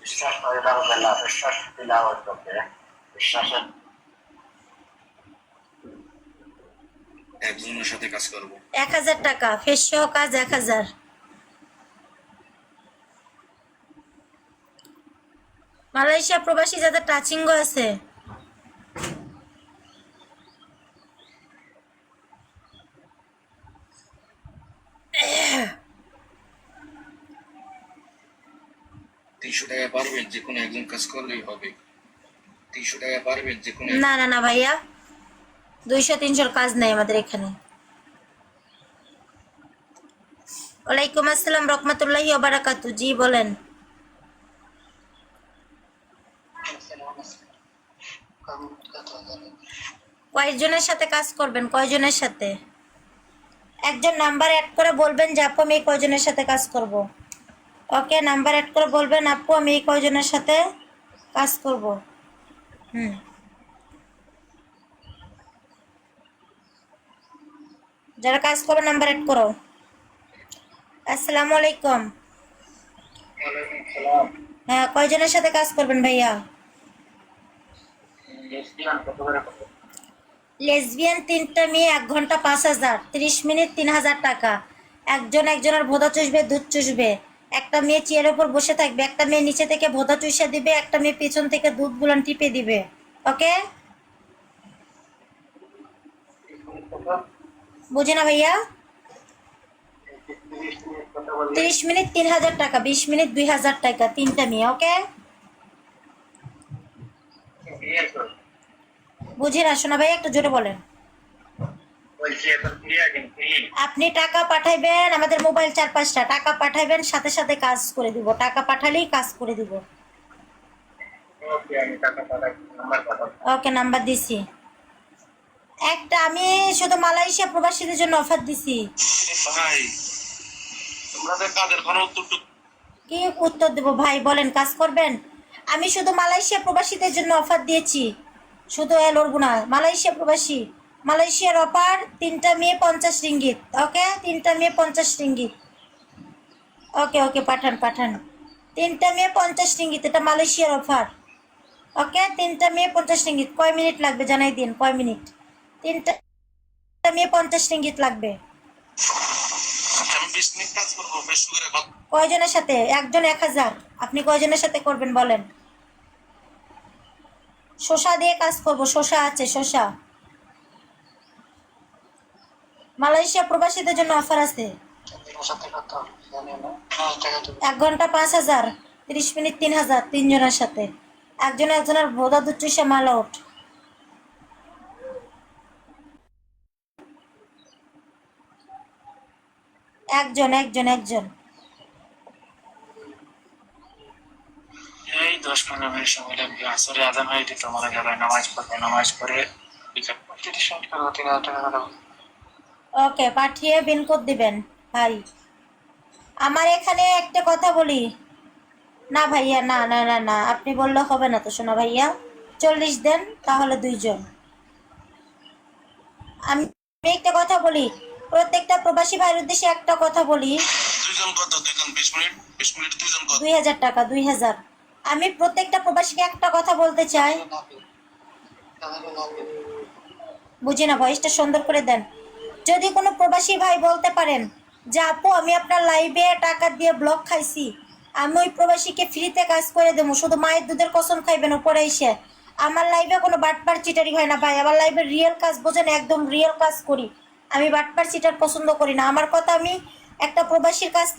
বিশ্বাস করে পারবে না, বিশ্বাস দিলা হচ্ছে বিশ্বাসের একজনের সাথে কাজ করব। 1000 টাকা ফেস সহ কাজ 1000। মালয়েশিয়া প্রবাসী যাদের টাচিংও আছে, টাকা পারবেন, যে কোনো একজন কাজ করলেই হবে। 300 টাকা পারবেন, যে কোনো না না না ভাইয়া, 200-300 কাজ নেই আমাদের এখানে। ওয়ালাইকুম আসসালাম রহমতুল্লাহি ওয়া বারাকাতু। জি বলেন। কয়জনের সাথে কাজ করবেন, কয়জনের সাথে? একজন নাম্বার অ্যাড করে বলবেন যে আপু আমি এই কয়জনের সাথে কাজ করব। ওকে, নাম্বার অ্যাড করে বলবেন আপু আমি এই কয়জনের সাথে কাজ করব। যারা কাজ করবে নাম্বার অ্যাড করো। আসসালামু আলাইকুম। হ্যাঁ, কয়জনের সাথে কাজ করবেন ভাইয়া? লেসবিয়ান 3টা মেয়ে, 1 ঘন্টা 5000, 30 মিনিট 3000 টাকা। একজনের ভোদা চুষবে, দুধ চুষবে। একটা মেয়ে চেয়ারের উপর বসে থাকবে, একটা মেয়ে নিচে থেকে ভোদা চুষে দিবে, একটা মেয়ে পিছন থেকে দুধ গুলান টিপে দিবে। ওকে, বুঝি না ভাইয়া? 30 মিনিট 3000 টাকা, 20 মিনিট 2000 টাকা, 3টা মেয়ে। ওকে, বুঝি না শোনা ভাইয়া, একটু জোরে বলেন। আপনি টাকা পাঠাইবেন, আমাদের মোবাইল 4-5টা টাকা পাঠাইবেন, সাথে সাথে কাজ করে দিব। টাকা পাঠালেই কাজ করে দিব। ওকে, নাম্বার দিছি। একটা আমি শুধু মালয়েশিয়া প্রবাসীদের জন্য অফার দিছি। ভাই তোমরা কাদের কোনো উত্তর কি উত্তর দেব ভাই, বলেন কাজ করবেন? আমি শুধু মালয়েশিয়া প্রবাসীদের জন্য অফার দিয়েছি, শুধু লড়বো না। মালয়েশিয়া প্রবাসী, মালয়েশিয়ার অফার 3টা মেয়ে 50 রিঙ্গিত। ওকে, 3টা মেয়ে 50 রিঙ্গিত। ওকে ওকে, পাঠান পাঠান। 3টা মেয়ে 50 রিঙ্গিত, এটা মালয়েশিয়ার অফার। ওকে, 3টা মেয়ে 50 রিঙ্গিত। কয় মিনিট লাগবে জানাই দিন, কয় মিনিট? 3টা মেয়ে 50 রিঙ্গিত লাগবে। আমি 20 মিনিট কাজ করব, বেশ করে কথা। কয়জনের সাথে? একজন 1000। আপনি কয়জনের সাথে করবেন বলেন? শসা দিয়ে কাজ করব, শসা আছে, শসা। মালয়েশিয়া প্রবাসীদের জন্য অফার আছে। 1 ঘন্টা 5000, 30 মিনিট 3000, 3জনের সাথে। একজনের ভোদা দুধ চুষে মাল আউট। একজন একজন একজন। এই 10-15 মিনিট সময় লাগবে। আসরে আজান হয়ে দিত, মনে যাবে নামাজ পড়বে, নামাজ পড়ে 30 মিনিট করে 3000 টাকা দেবো। ওকে, পাঠিয়ে পিনকোড দিবেন ভাই। আমার এখানে একটা কথা বলি। না ভাইয়া, না না না না, আপনি বললে হবে না তো শোনা ভাইয়া। 40 দেন, তাহলে 2জন। আমি একটা কথা বলি, প্রত্যেকটা প্রবাসী ভাইয়ের উদ্দেশ্যে একটা কথা বলি। দুইজন কত? দুইজন 20 মিনিট, 20 মিনিট দুইজন কত? 2000 টাকা, 2000। আমি প্রত্যেকটা প্রবাসীকে একটা কথা বলতে চাই। বুঝি না, ভয়েসটা সুন্দর করে দেন। যদি কোনো প্রবাসী ভাই বলতে পারেন যে আপু আমি আপনার লাইভে টাকা দিয়ে ব্লগ খাইছি, আমি ওই প্রবাসীকে ফ্রিতে কাজ করে দেবো, শুধু মায়ের দুধের কসম খাইবেন উপরে এসে। আমার লাইভে কোনো বাটপার চিটারি হয় না ভাই, আমার লাইভে রিয়েল কাজ বোঝেন, একদম রিয়েল কাজ করি আমি। বাটপার চিটার পছন্দ করি না। আমার কথা, আমি একটা প্রবাসীর কাছ থেকে